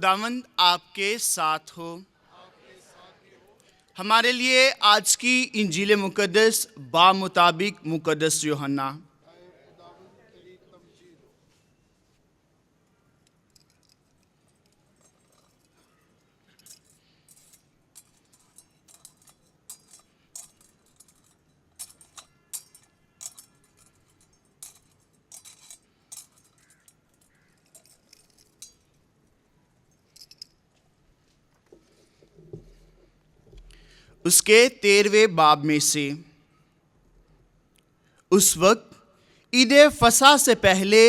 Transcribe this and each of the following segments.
खुदावंद आपके साथ हो। हमारे लिए आज की इंजील मुकद्दस बामुताबिक मुकद्दस यूहन्ना। उसके 13वें बाब में से। उस वक्त ईद फसह से पहले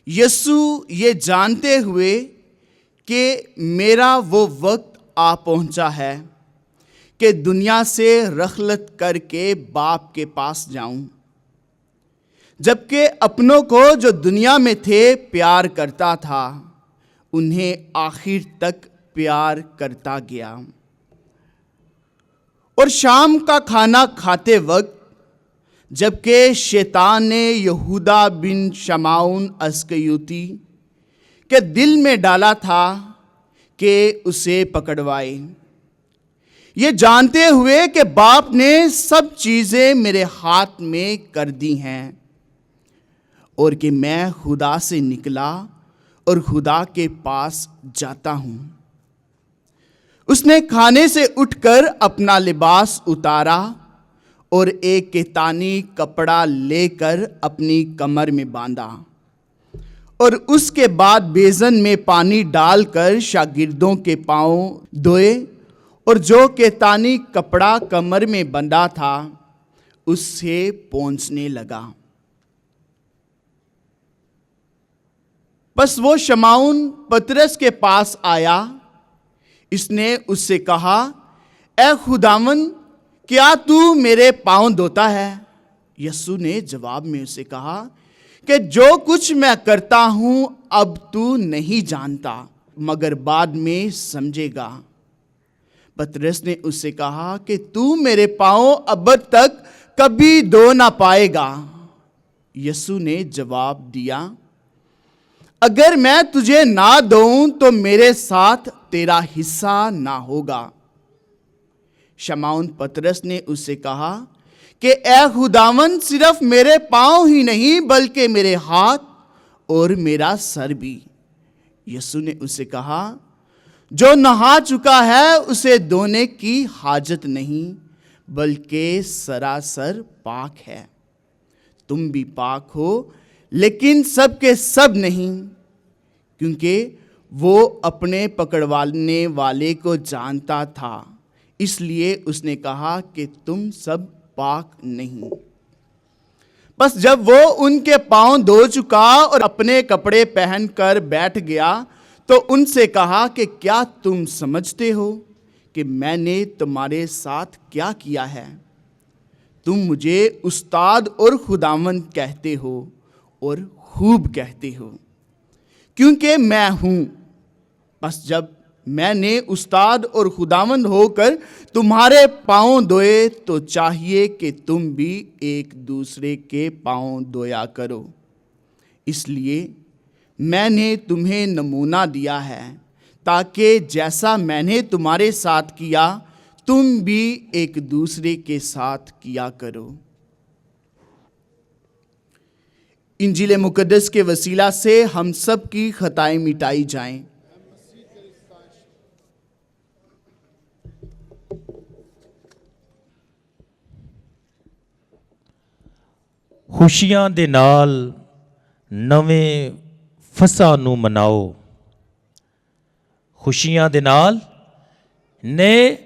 यीशु ये जानते हुए कि मेरा वो वक्त आ पहुंचा है कि दुनिया से रखलत करके बाप के पास जाऊं, जबकि अपनों को जो दुनिया में थे प्यार करता था, उन्हें आखिर तक प्यार करता गया। और शाम का खाना खाते वक्त जबकि शैतान ने यहूदा बिन शमाउन अस्कयुती के दिल में डाला था कि उसे पकड़वाए, ये जानते हुए कि बाप ने सब चीज़ें मेरे हाथ में कर दी हैं और कि मैं खुदा से निकला और खुदा के पास जाता हूँ, उसने खाने से उठकर अपना लिबास उतारा और एक केतानी कपड़ा लेकर अपनी कमर में बांधा और उसके बाद बेसन में पानी डालकर शागिर्दों के पांव धोए और जो केतानी कपड़ा कमर में बंधा था उससे पोंछने लगा। बस वो शमाउन पतरस के पास आया। इसने उससे कहा, ए खुदावन, क्या तू मेरे पांव धोता है? यीशु ने जवाब में उसे कहा कि जो कुछ मैं करता हूं अब तू नहीं जानता, मगर बाद में समझेगा। पतरस ने उससे कहा कि तू मेरे पांव अब तक कभी धो ना पाएगा। यीशु ने जवाब दिया, अगर मैं तुझे ना धोऊं तो मेरे साथ तेरा हिस्सा ना होगा। शमाउन पतरस ने उससे कहा कि ए खुदावन, सिर्फ मेरे पांव ही नहीं बल्कि मेरे हाथ और मेरा सर भी। यीशु ने उससे कहा, जो नहा चुका है उसे धोने की हाजत नहीं, बल्कि सरासर पाक है। तुम भी पाक हो, लेकिन सब के सब नहीं, क्योंकि वो अपने पकड़वाने वाले को जानता था, इसलिए उसने कहा कि तुम सब पाक नहीं। बस जब वो उनके पांव धो चुका और अपने कपड़े पहनकर बैठ गया तो उनसे कहा कि क्या तुम समझते हो कि मैंने तुम्हारे साथ क्या किया है? तुम मुझे उस्ताद और खुदावंद कहते हो और खूब कहते हो, क्योंकि मैं हूं। बस जब मैंने उस्ताद और खुदावंद होकर तुम्हारे पांव धोए तो चाहिए कि तुम भी एक दूसरे के पांव धोया करो। इसलिए मैंने तुम्हें नमूना दिया है, ताकि जैसा मैंने तुम्हारे साथ किया तुम भी एक दूसरे के साथ किया करो। इंजील मुकद्दस के वसीला से हम सब की खताएं मिटाई जाएं। ਖੁਸ਼ੀਆਂ ਦੇ ਨਾਲ ਨਵੇਂ ਫਸਹ ਨੂੰ ਮਨਾਓ। ਖੁਸ਼ੀਆਂ ਦੇ ਨਾਲ ਨਏ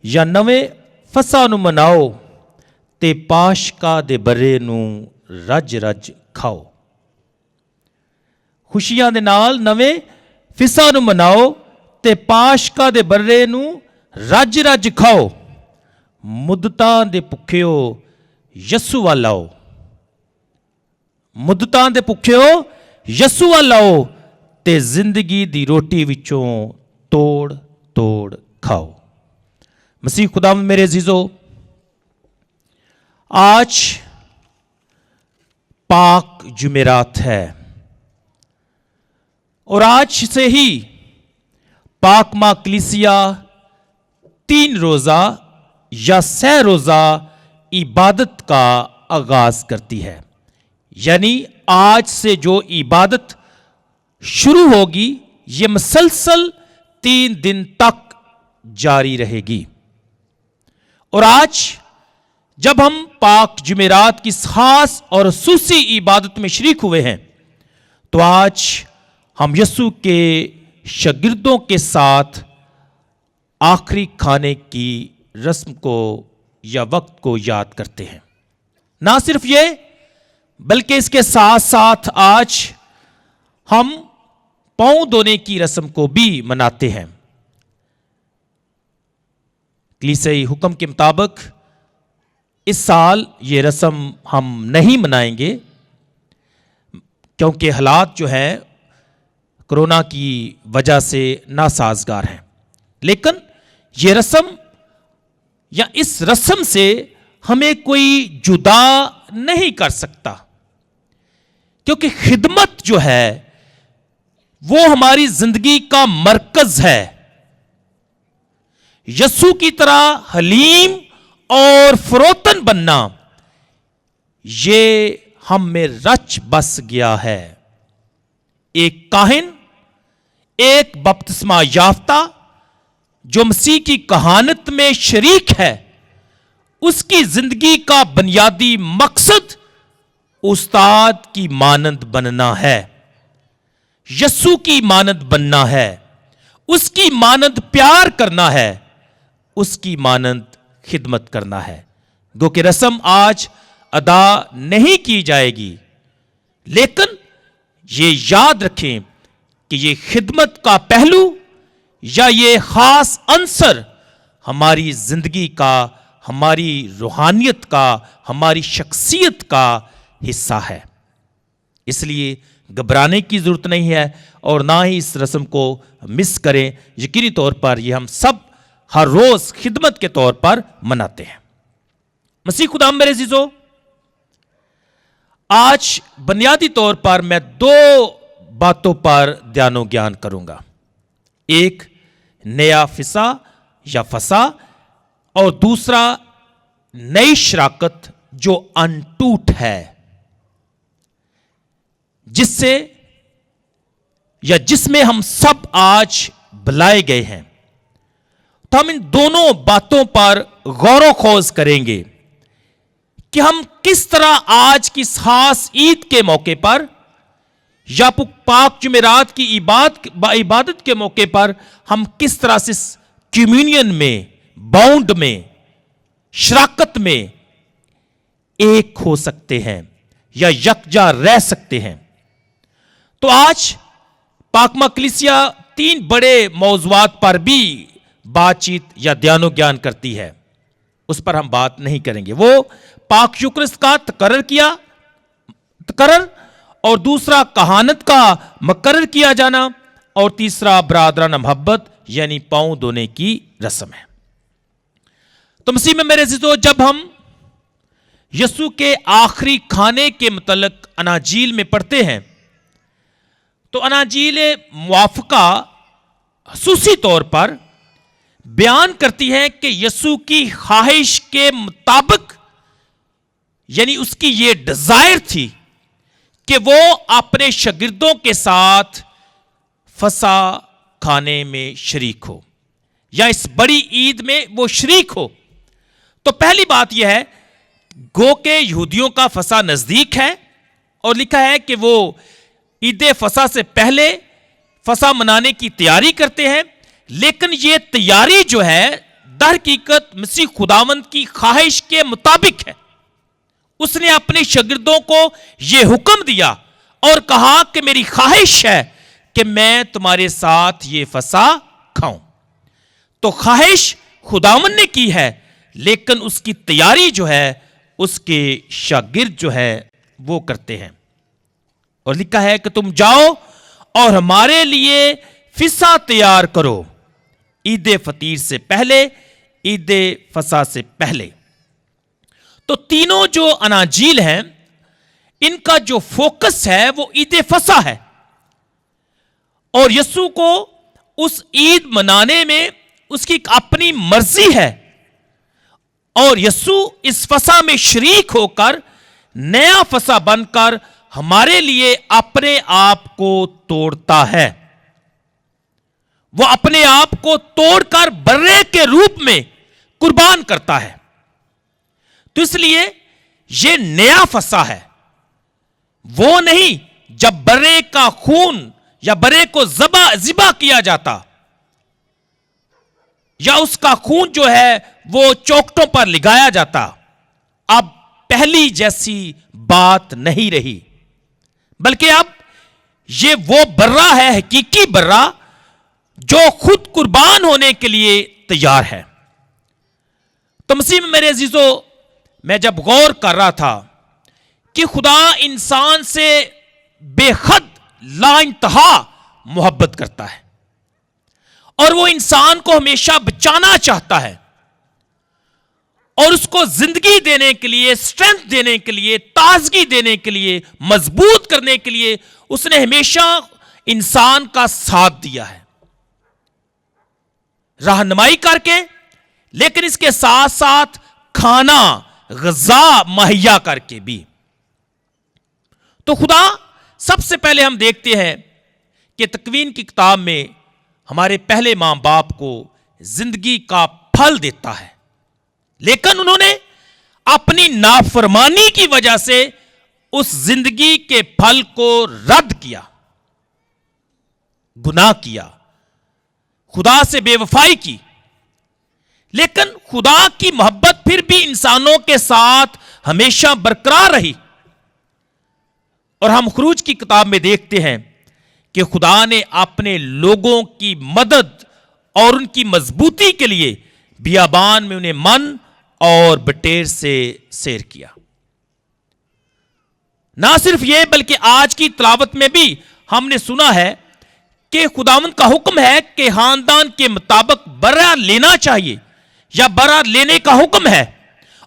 ਜਾਂ ਨਵੇਂ ਫਸਹ ਨੂੰ ਮਨਾਓ ਤੇ ਪਾਸ਼ਕਾ ਦੇ ਬਰੇ ਨੂੰ ਰੱਜ ਰੱਜ ਖਾਓ। ਖੁਸ਼ੀਆਂ ਦੇ ਨਾਲ ਨਵੇਂ ਫਸਹ ਨੂੰ ਮਨਾਓ ਤੇ ਪਾਸ਼ਕਾ ਦੇ ਬਰੇ ਨੂੰ ਰੱਜ ਰੱਜ ਖਾਓ। ਮੁੱਦਤਾਂ ਦੇ ਭੁੱਖਿਓ ਯਿਸੂ ਵੱਲ ਆਓ। ਮੁੱਦਤਾਂ ਦੇ ਭੁੱਖਿਓ ਯਿਸੂ ਵੱਲ ਆਓ ਤੇ ਜ਼ਿੰਦਗੀ ਦੀ ਰੋਟੀ ਵਿੱਚੋਂ ਤੋੜ ਤੋੜ ਖਾਓ। मसीह खुदावंद मेरे अजीजों, आज पाक जुमेरात है और आज से ही पाकमा कलीसिया 3 रोजा या 6 रोजा इबादत का आगाज करती है। यानी आज से जो इबादत शुरू होगी ये मुसलसल 3 दिन तक जारी रहेगी। और आज जब हम पाक जुमेरात की खास और खुसूसी इबादत में शरीक हुए हैं, तो आज हम यीशु के शागिर्दों के साथ आखिरी खाने की रस्म को या वक्त को याद करते हैं। ना सिर्फ ये, बल्कि इसके साथ साथ आज हम पांव धोने की रस्म को भी मनाते हैं। कलीसियाई हुक्म के मुताबिक इस साल ये रस्म हम नहीं मनाएंगे, क्योंकि हालात जो है कोरोना की वजह से नासाजगार हैं। लेकिन ये रस्म या इस रस्म से हमें कोई जुदा नहीं कर सकता, क्योंकि खिदमत जो है वो हमारी जिंदगी का मरकज है। यीशु की तरह हलीम और फरोतन बनना ये हम में रच बस गया है। एक काहिन, एक बपतिस्मा याफ्ता जो मसीह की कहानत में शरीक है, उसकी जिंदगी का बुनियादी मकसद उस्ताद की मानंद बनना है, यीशु की मानंद बनना है, उसकी मानंद प्यार करना है, उसकी मानंद खिदमत करना है। गो कि रस्म आज अदा नहीं की जाएगी, लेकिन ये याद रखें कि ये खिदमत का पहलू या ये खास अंसर हमारी जिंदगी का, हमारी रूहानियत का, हमारी शख्सियत का हिस्सा है। इसलिए घबराने की जरूरत नहीं है और ना ही इस रस्म को मिस करें। यकीनी तौर पर ये हम सब हर रोज खिदमत के तौर पर मनाते हैं। मसीह खुदा मेरे अजीजों, आज बुनियादी तौर पर मैं 2 बातों पर ध्यानो ज्ञान करूंगा। एक नया फिसा या फसा, और दूसरा नई शराकत जो अनटूट है, जिससे या जिसमें हम सब आज बुलाए गए हैं। तो हम इन दोनों बातों पर गौर खोज करेंगे कि हम किस तरह आज की खास ईद के मौके पर या पाक जुमेरात की इबादत के मौके पर हम किस तरह से कम्युनियन में, बाउंड में, शराकत में एक हो सकते हैं या यकजा रह सकते हैं। तो आज पाकमा कलीसिया 3 बड़े मौजुआत पर भी बातचीत या ध्यानो ज्ञान करती है, उस पर हम बात नहीं करेंगे। वो पाक यूकरिस्त का तकर्रर, और दूसरा कहानत का मुकर्रर किया जाना, और तीसरा बरादराना मोहब्बत यानी पांव धोने की रस्म है। तो मसीह में मेरे अज़ीज़ों, जब हम यीशु के आखिरी खाने के मुतल्लिक अनाजील में पढ़ते हैं, तो अनाजील मुआफ़क़ा खुसूसी तौर पर बयान करती है कि यीशु की ख्वाहिश के मुताबिक, यानी उसकी ये डिजायर थी कि वो अपने शागिर्दों के साथ फसा खाने में शरीक हो या इस बड़ी ईद में वो शरीक हो। तो पहली बात यह है, गो के यहूदियों का फसा नजदीक है और लिखा है कि वो ईद फसा से पहले फसा मनाने की तैयारी करते हैं। लेकिन ये तैयारी जो है दर हकीकत मसीह खुदावंद की ख्वाहिश के मुताबिक है। उसने अपने शागिर्दों को यह हुक्म दिया और कहा कि मेरी ख्वाहिश है कि मैं तुम्हारे साथ ये फसा खाऊं। तो ख्वाहिश खुदावंद ने की है, लेकिन उसकी तैयारी जो है उसके शागिर्द जो है वो करते हैं। और लिखा है कि तुम जाओ और हमारे लिए फिसा तैयार करो, ईद फतीर से पहले, ईद फसा से पहले। तो तीनों जो अनाजील हैं, इनका जो फोकस है वो ईद फसा है और यीशु को اس عید منانے میں اس کی ایک اپنی مرضی ہے، اور یسوع اس فسح میں شریک ہو کر نیا فسح بن کر ہمارے لیے اپنے آپ کو توڑتا ہے. وہ اپنے آپ کو توڑ کر برے کے روپ میں قربان کرتا ہے. تو اس لیے یہ نیا فسح ہے، وہ نہیں جب برے کا خون یا برے کو ذبح کیا جاتا، یا اس کا خون جو ہے وہ چوکٹوں پر لگایا جاتا. اب پہلی جیسی بات نہیں رہی، بلکہ اب یہ وہ برا ہے، حقیقی برا، جو خود قربان ہونے کے لیے تیار ہے. تو مسیح میں میرے عزیزو، میں جب غور کر رہا تھا کہ خدا انسان سے بے حد لا انتہا محبت کرتا ہے، اور وہ انسان کو ہمیشہ بچانا چاہتا ہے، اور اس کو زندگی دینے کے لیے، اسٹرینتھ دینے کے لیے، تازگی دینے کے لیے، مضبوط کرنے کے لیے اس نے ہمیشہ انسان کا ساتھ دیا ہے، رہنمائی کر کے، لیکن اس کے ساتھ ساتھ کھانا، غذا مہیا کر کے بھی. تو خدا سب سے پہلے ہم دیکھتے ہیں کہ تکوین کی کتاب میں ہمارے پہلے ماں باپ کو زندگی کا پھل دیتا ہے، لیکن انہوں نے اپنی نافرمانی کی وجہ سے اس زندگی کے پھل کو رد کیا، گناہ کیا، خدا سے بے وفائی کی. لیکن خدا کی محبت پھر بھی انسانوں کے ساتھ ہمیشہ برقرار رہی، اور ہم خروج کی کتاب میں دیکھتے ہیں کہ خدا نے اپنے لوگوں کی مدد اور ان کی مضبوطی کے لیے بیابان میں انہیں من اور بٹیر سے سیر کیا. نہ صرف یہ بلکہ آج کی تلاوت میں بھی ہم نے سنا ہے کہ خداوند کا حکم ہے کہ خاندان کے مطابق برا لینا چاہیے، یا برا لینے کا حکم ہے،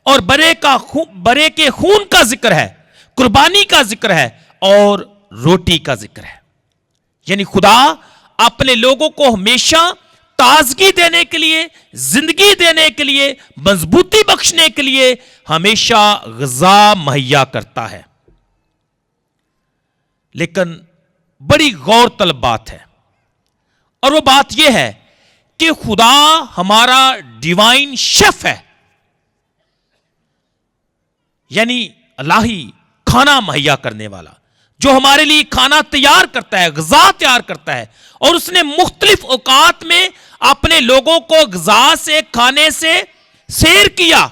اور برے کے خون کا ذکر ہے، قربانی کا ذکر ہے، اور روٹی کا ذکر ہے. یعنی خدا اپنے لوگوں کو ہمیشہ تازگی دینے کے لیے، زندگی دینے کے لیے، مضبوطی بخشنے کے لیے ہمیشہ غذا مہیا کرتا ہے. لیکن بڑی غور طلب بات ہے، اور وہ بات یہ ہے کہ خدا ہمارا ڈیوائن شیف ہے، یعنی الہی کھانا مہیا کرنے والا، جو ہمارے لیے کھانا تیار کرتا ہے، غذا تیار کرتا ہے. اور اس نے مختلف اوقات میں اپنے لوگوں کو غذا سے، کھانے سے سیر کیا.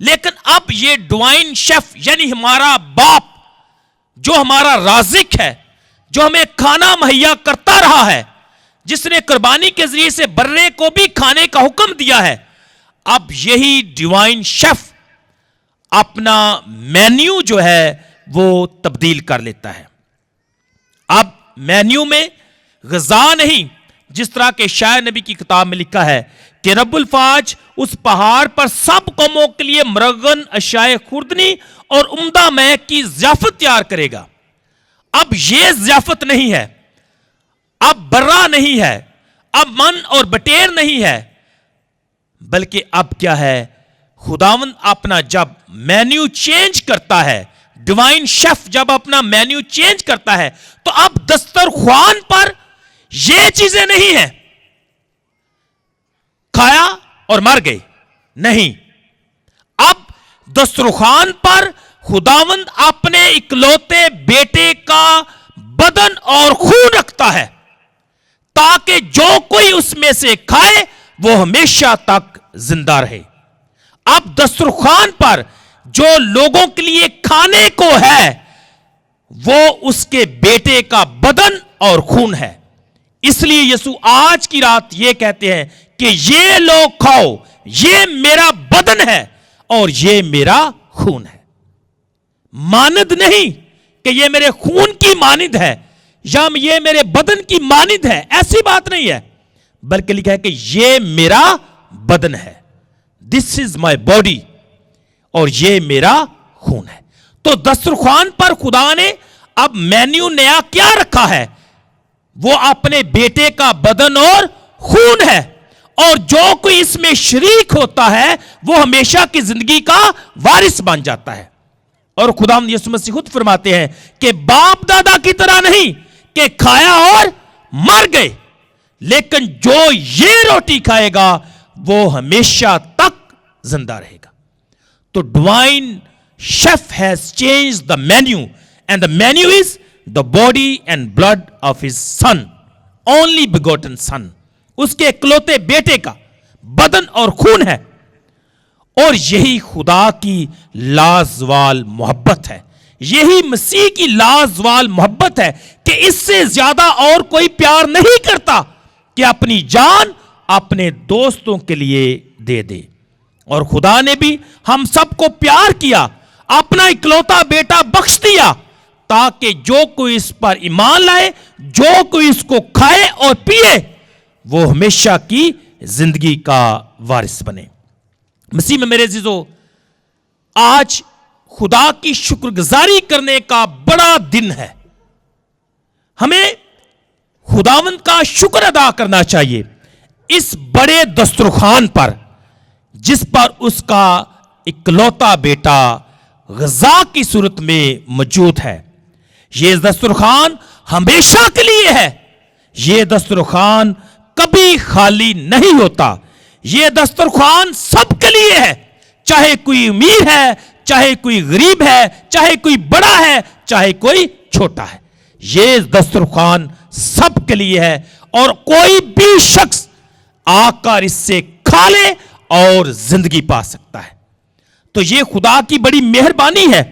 لیکن اب یہ ڈیوائن شیف یعنی ہمارا باپ، جو ہمارا رازق ہے، جو ہمیں کھانا مہیا کرتا رہا ہے، جس نے قربانی کے ذریعے سے برے کو بھی کھانے کا حکم دیا ہے، اب یہی ڈیوائن شیف اپنا مینیو جو ہے وہ تبدیل کر لیتا ہے. اب مینیو میں غذا نہیں، جس طرح کہ شاعر نبی کی کتاب میں لکھا ہے کہ رب الفاج اس پہاڑ پر سب قوموں کے لیے مرغن، اشیاء خوردنی اور عمدہ مہک کی ضیافت تیار کرے گا. اب یہ ضیافت نہیں ہے، اب برا نہیں ہے، اب من اور بٹیر نہیں ہے، بلکہ اب کیا ہے؟ خداوند اپنا جب مینیو چینج کرتا ہے، ڈیوائن شیف جب اپنا مینیو چینج کرتا ہے، تو اب دسترخوان پر یہ چیزیں نہیں ہیں کھایا اور مر گئے، نہیں. اب دسترخوان پر خداوند اپنے اکلوتے بیٹے کا بدن اور خون رکھتا ہے، تاکہ جو کوئی اس میں سے کھائے وہ ہمیشہ تک زندہ رہے. اب دسترخوان پر جو لوگوں کے لیے کھانے کو ہے، وہ اس کے بیٹے کا بدن اور خون ہے. اس لیے یسوع آج کی رات یہ کہتے ہیں کہ یہ لوگ کھاؤ، یہ میرا بدن ہے اور یہ میرا خون ہے. مانند نہیں کہ یہ میرے خون کی مانند ہے یا یہ میرے بدن کی مانند ہے، ایسی بات نہیں ہے، بلکہ لکھا ہے کہ یہ میرا بدن ہے. دس از مائی باڈی، اور یہ میرا خون ہے. تو دسترخوان پر خدا نے اب مینیو نیا کیا رکھا ہے؟ वो अपने बेटे का बदन और खून है, और जो कोई इसमें शरीक होता है वो हमेशा की जिंदगी का वारिस बन जाता है। और खुदावंद यीशु मसीह खुद फरमाते हैं कि बाप दादा की तरह नहीं कि खाया और मर गए, लेकिन जो ये रोटी खाएगा वो हमेशा तक जिंदा रहेगा। तो divine chef has change the menu, and the menu is the body and blood of his son, only begotten son, उसके इकलौते बेटे का बदन और खून है। और यही खुदा की लाजवाल मोहब्बत है, यही मसीह की लाजवाल मोहब्बत है कि इससे ज्यादा और कोई प्यार नहीं करता कि अपनी जान अपने दोस्तों के लिए दे दे। और खुदा ने भी हम सबको प्यार किया, अपना इकलौता बेटा बख्श दिया, ताकि जो कोई इस पर ईमान लाए, जो कोई इसको खाए और पिए, वो हमेशा की जिंदगी का वारिस बने। मसीह में मेरे अजीजों, आज खुदा की शुक्रगुजारी करने का बड़ा दिन है। हमें खुदावंद का शुक्र अदा करना चाहिए इस बड़े दस्तरखान पर, जिस पर उसका इकलौता बेटा ग़ज़ा की सूरत में मौजूद है। यह दस्तरखान हमेशा के लिए है, यह दस्तरखान कभी खाली नहीं होता। यह दस्तरखान सबके लिए है, चाहे कोई अमीर है, चाहे कोई गरीब है, चाहे कोई बड़ा है, चाहे कोई छोटा है। यह दस्तरखान सबके लिए है, और कोई भी शख्स आकर इससे खा ले और जिंदगी पा सकता है। तो यह खुदा की बड़ी मेहरबानी है,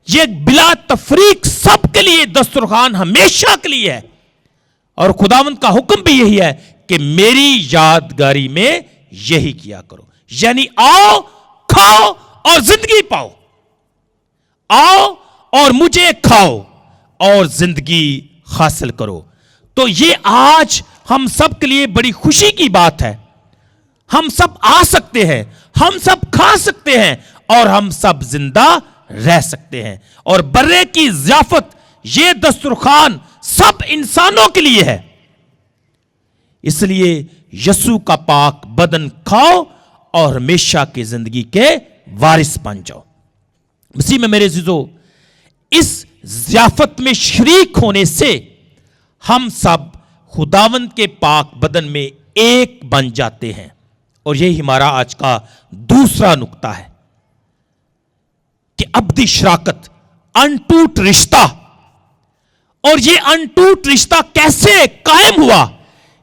यह बिला तफरीक सबके लिए दस्तरखान हमेशा के लिए है। और खुदावंद का हुक्म भी यही है कि मेरी यादगारी में यही किया करो, यानी आओ, खाओ और जिंदगी पाओ। आओ और मुझे खाओ और जिंदगी हासिल करो। तो ये आज हम सब के लिए बड़ी खुशी की बात है। हम सब आ सकते हैं, हम सब खा सकते हैं, और हम सब जिंदा रह सकते हैं। और बर्रे की ज़ियाफत, ये दस्तरखान सब इंसानों के लिए है। इसलिए यसू का पाक बदन खाओ और हमेशा की जिंदगी के वारिस बन जाओ। मसीह में मेरे अजीजों, इस ज़ियाफत में शरीक होने से हम सब खुदावंद के पाक बदन में एक बन जाते हैं। और यही हमारा आज का दूसरा नुक्ता है कि अब्दी शराकत, अनटूट रिश्ता। और ये अनटूट रिश्ता कैसे कायम हुआ?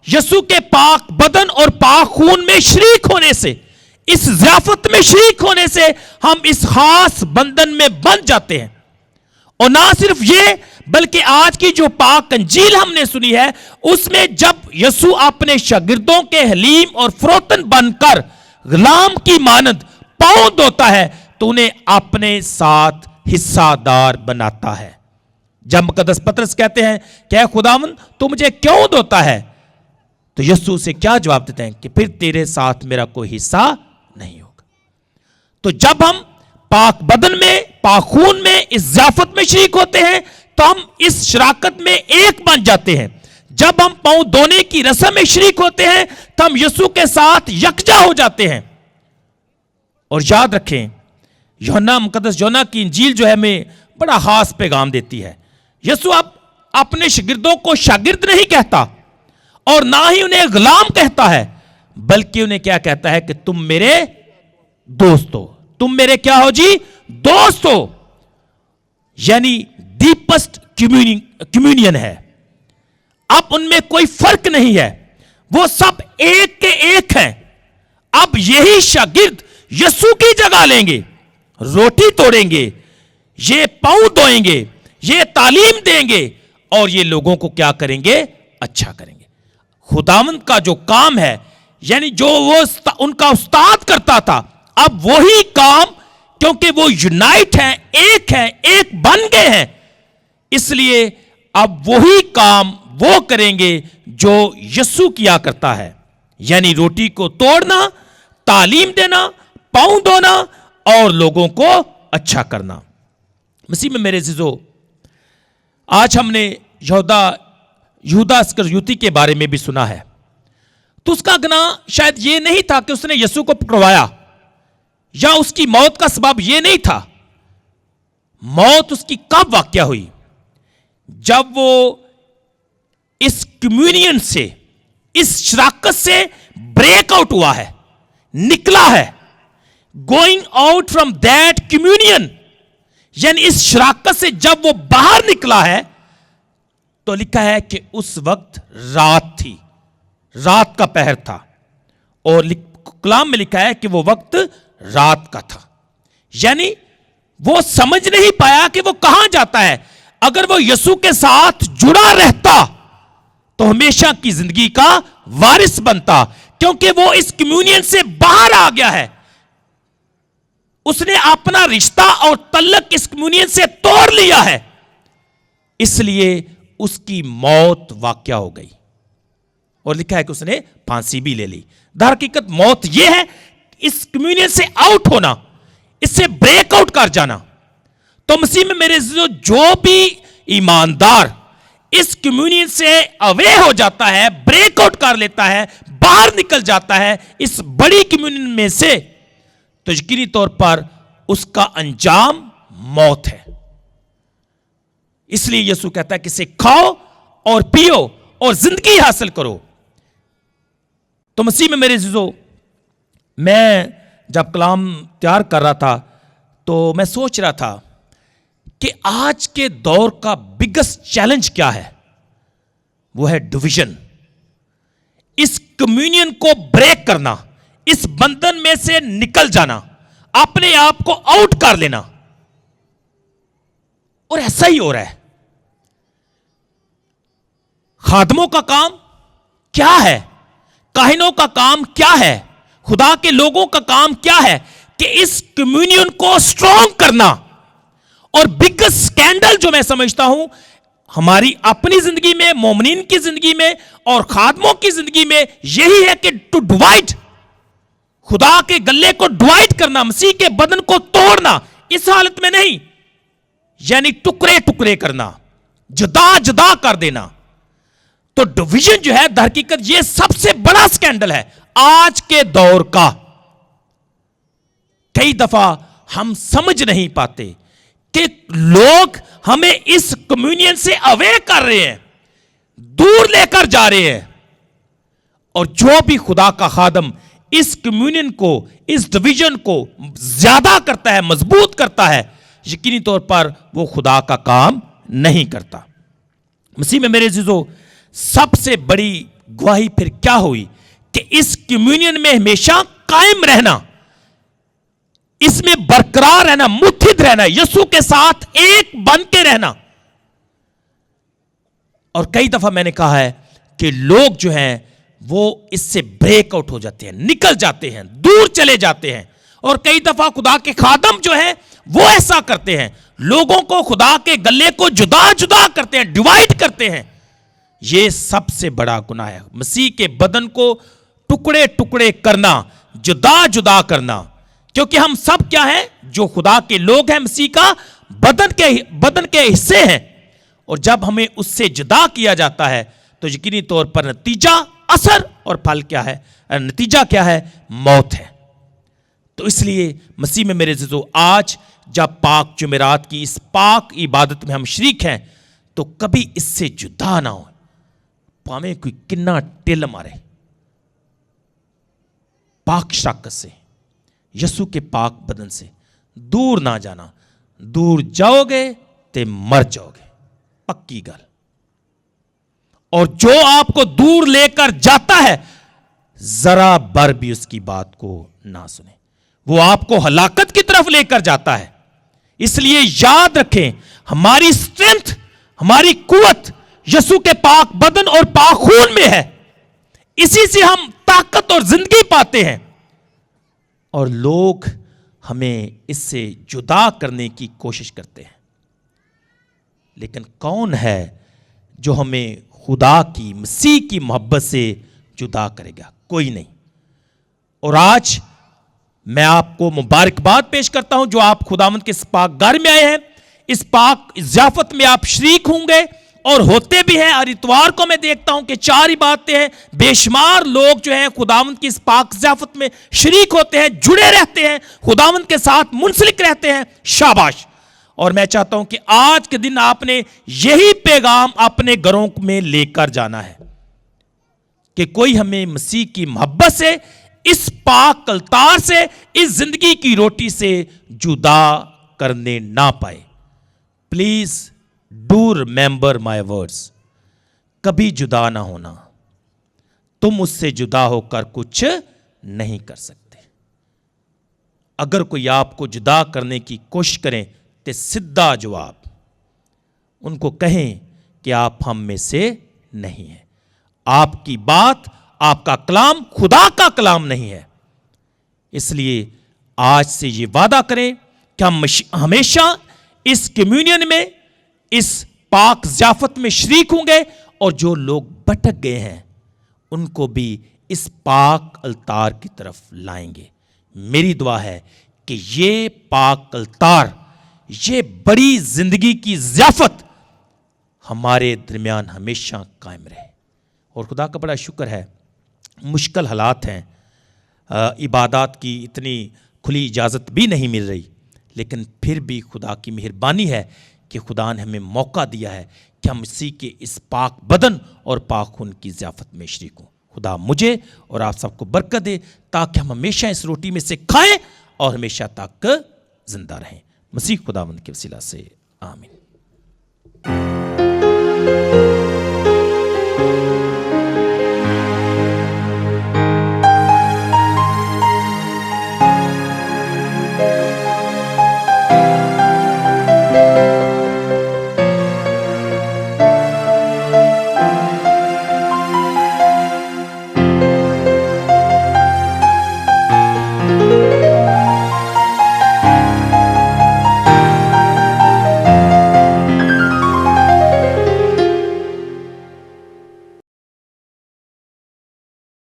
यसू के पाक बदन और पाक खून में शरीक होने से, इस ज़ियाफत में शरीक होने से हम इस खास बंधन में बंध जाते हैं। और ना सिर्फ ये, बल्कि आज की जो पाक अंजील हमने सुनी है, उसमें जब यसू अपने शागिर्दों के हलीम और फरोतन बनकर गुलाम की मानद पांव धोता है, तो उन्हें अपने साथ हिस्सादार बनाता है। जब मुकद्दस पतरस कहते हैं क्या खुदावंद तू मुझे क्यों धोता है, तो यसू से क्या जवाब देते हैं कि फिर तेरे साथ मेरा कोई हिस्सा नहीं होगा। तो जब हम पाक बदन में, पाक खून में, इस ज़ियाफत में शरीक होते हैं, तो हम इस शराकत में एक बन जाते हैं। जब हम पांव धोने की रस्म में शरीक होते हैं, तो हम यसू के साथ यकजा हो जाते हैं। और याद रखें, यूहन्ना, मुकद्दस यूहन्ना की इंजील जो है हमें बड़ा खास पैगाम देती है। यसू अब अपने शागिर्दों को शागिर्द नहीं कहता, और ना ही उन्हें गुलाम कहता है, बल्कि उन्हें क्या कहता है कि तुम मेरे दोस्त हो। तुम मेरे क्या हो जी? दोस्त हो। यानी डीपेस्ट कम्युनियन है। अब उनमें कोई फर्क नहीं है, वो सब एक के एक हैं। अब यही शागिर्द यसू की जगह लेंगे, रोटी तोड़ेंगे, ये पांव धोएंगे, ये तालीम देंगे, और ये लोगों को क्या करेंगे? अच्छा करेंगे। खुदावंद का जो काम है, यानी जो वो उनका उस्ताद करता था, अब वही काम, क्योंकि वो यूनाइट हैं, एक बन गए हैं, इसलिए अब वही काम वो करेंगे जो यसू किया करता है, यानी रोटी को तोड़ना, तालीम देना, पांव धोना और लोगों को अच्छा करना। मसीह में मेरे अजीजों, आज हमने यहूदा यहूदा इस्करियोती के बारे में भी सुना है। तो उसका गुनाह शायद ये नहीं था कि उसने यीशु को पकड़वाया, या उसकी मौत का सबब ये नहीं था। मौत उसकी कब वाक़या हुई? जब वो इस कम्युनियन से, इस शराकत से ब्रेक आउट हुआ है, निकला है। Going out from that communion, यानी इस शराकत से जब वो बाहर निकला है, तो लिखा है कि उस वक्त रात थी, रात का पहर था। और कलाम में लिखा है कि वो वक्त रात का था, यानी वो समझ नहीं पाया कि वो कहां जाता है। अगर वो यीशु के साथ जुड़ा रहता तो हमेशा की जिंदगी का वारिस बनता, क्योंकि वो इस कम्युनियन से बाहर आ गया है। उसने अपना रिश्ता और तल्लक इस कम्युनियन से तोड़ लिया है, इसलिए उसकी मौत वाक़या हो गई। और लिखा है कि उसने फांसी भी ले ली। दर हकीकत मौत यह है, इस कम्युनियन से आउट होना, इससे ब्रेकआउट कर जाना। तो मसीह में मेरे जो भी ईमानदार इस कम्युनियन से अवे हो जाता है, ब्रेकआउट कर लेता है, बाहर निकल जाता है इस बड़ी कम्युनियन में से, तो यकीनी तौर पर उसका अंजाम मौत है। इसलिए यीशु कहता है कि इसे खाओ और पियो और जिंदगी हासिल करो। तो मसीह में मेरे अज़ीज़ों, मैं जब कलाम तैयार कर रहा था तो मैं सोच रहा था कि आज के दौर का बिगेस्ट चैलेंज क्या है। वो है डिवीजन, इस कम्युनियन को ब्रेक करना, इस बंधन में से निकल जाना, अपने आप को आउट कर लेना। और ऐसा ही हो रहा है। खादमों का काम क्या है, काहिनों का काम क्या है, खुदा के लोगों का काम क्या है कि इस कम्युनियन को स्ट्रॉन्ग करना। और बिगेस्ट स्कैंडल जो मैं समझता हूं हमारी अपनी जिंदगी में, मोमिनीन की जिंदगी में और खादमों की जिंदगी में, यही है कि टू डिवाइड, खुदा के गले को डिवाइड करना, मसीह के बदन को तोड़ना। इस हालत में नहीं, यानी टुकड़े टुकड़े करना, जुदा जुदा कर देना। तो डिवीजन जो है दर हकीकत यह सबसे बड़ा स्कैंडल है आज के दौर का। कई दफा हम समझ नहीं पाते कि लोग हमें इस कम्युनियन से अवे कर रहे हैं, दूर लेकर जा रहे हैं। और जो भी खुदा का खादम इस कम्युनियन को, इस डिवीजन को ज्यादा करता है, मजबूत करता है, यकीनी तौर पर वो खुदा का काम नहीं करता। मसीह में मेरे अज़ीज़ों, सबसे बड़ी गवाही फिर क्या हुई कि इस कम्युनियन में हमेशा कायम रहना, इसमें बरकरार रहना, मुत्थिद रहना, यीशु के साथ एक बन के रहना। और कई दफा मैंने कहा है कि लोग जो हैं वो इससे ब्रेकआउट हो जाते हैं, निकल जाते हैं, दूर चले जाते हैं। और कई दफा खुदा के खादम जो हैं वो ऐसा करते हैं, लोगों को खुदा के गले को जुदा जुदा करते हैं, डिवाइड करते हैं। यह सबसे बड़ा गुनाह है, मसीह के बदन को टुकड़े टुकड़े करना, जुदा जुदा करना। क्योंकि हम सब क्या हैं, जो खुदा के लोग हैं, मसीह का बदन के हिस्से हैं। और जब हमें उससे जुदा किया जाता है तो यकीनी तौर पर नतीजा, असर और फल क्या है, नतीजा क्या है, मौत है। तो इसलिए मसीह में मेरे अज़ीज़ों, आज जब पाक जुमेरात की इस पाक इबादत में हम शरीक हैं तो कभी इससे जुदा ना हो। भावें कोई किन्ना टिल मारे, पाक शराकत से, यीशु के पाक बदन से दूर ना जाना। दूर जाओगे ते मर जाओगे, पक्की गल। और जो आपको दूर लेकर जाता है, जरा बर भी उसकी बात को ना सुने, वो आपको हलाकत की तरफ लेकर जाता है। इसलिए याद रखें, हमारी स्ट्रेंथ, हमारी कुवत यीशु के पाक बदन और पाक खून में है। इसी से हम ताकत और जिंदगी पाते हैं। और लोग हमें इससे जुदा करने की कोशिश करते हैं, लेकिन कौन है जो हमें खुदा की, मसीह की मोहब्बत से जुदा करेगा? कोई नहीं। और आज मैं आपको मुबारकबाद पेश करता हूं जो आप खुदावंद के इस पाक घर में आए हैं। इस पाक ज़ियाफत में आप शरीक होंगे اور ہوتے بھی ہیں. اور اتوار کو میں دیکھتا ہوں کہ 4 ہی باتیں ہیں, بے شمار لوگ جو ہیں خداوند کی اس پاک ضیافت میں شریک ہوتے ہیں, جڑے رہتے ہیں, خداوند کے ساتھ منسلک رہتے ہیں. شاباش. اور میں چاہتا ہوں کہ آج کے دن آپ نے یہی پیغام اپنے گھروں میں لے کر جانا ہے کہ کوئی ہمیں مسیح کی محبت سے, اس پاک الطار سے, اس زندگی کی روٹی سے جدا کرنے نہ پائے. Please do remember my words. کبھی جدا نہ ہونا. تم اس سے جدا ہو کر کچھ نہیں کر سکتے. اگر کوئی آپ کو جدا کرنے کی کوشش کریں تو سیدھا جواب, ان کو کہیں کہ آپ ہم میں سے نہیں ہیں. آپ کی بات, آپ کا کلام خدا کا کلام نہیں ہے. اس لیے آج سے یہ وعدہ کریں کہ ہم ہمیشہ اس کمیونین میں, اس پاک ضیافت میں شریک ہوں گے, اور جو لوگ بھٹک گئے ہیں ان کو بھی اس پاک الطار کی طرف لائیں گے. میری دعا ہے کہ یہ پاک الطار, یہ بڑی زندگی کی ضیافت ہمارے درمیان ہمیشہ قائم رہے. اور خدا کا بڑا شکر ہے, مشکل حالات ہیں, عبادات کی اتنی کھلی اجازت بھی نہیں مل رہی, لیکن پھر بھی خدا کی مہربانی ہے کہ خدا نے ہمیں موقع دیا ہے کہ ہم مسیح کے اس پاک بدن اور پاک خون کی ضیافت میں شریک ہوں. خدا مجھے اور آپ سب کو برکت دے تاکہ ہم ہمیشہ اس روٹی میں سے کھائیں اور ہمیشہ تک زندہ رہیں. مسیح خداوند کے وسیلہ سے آمین.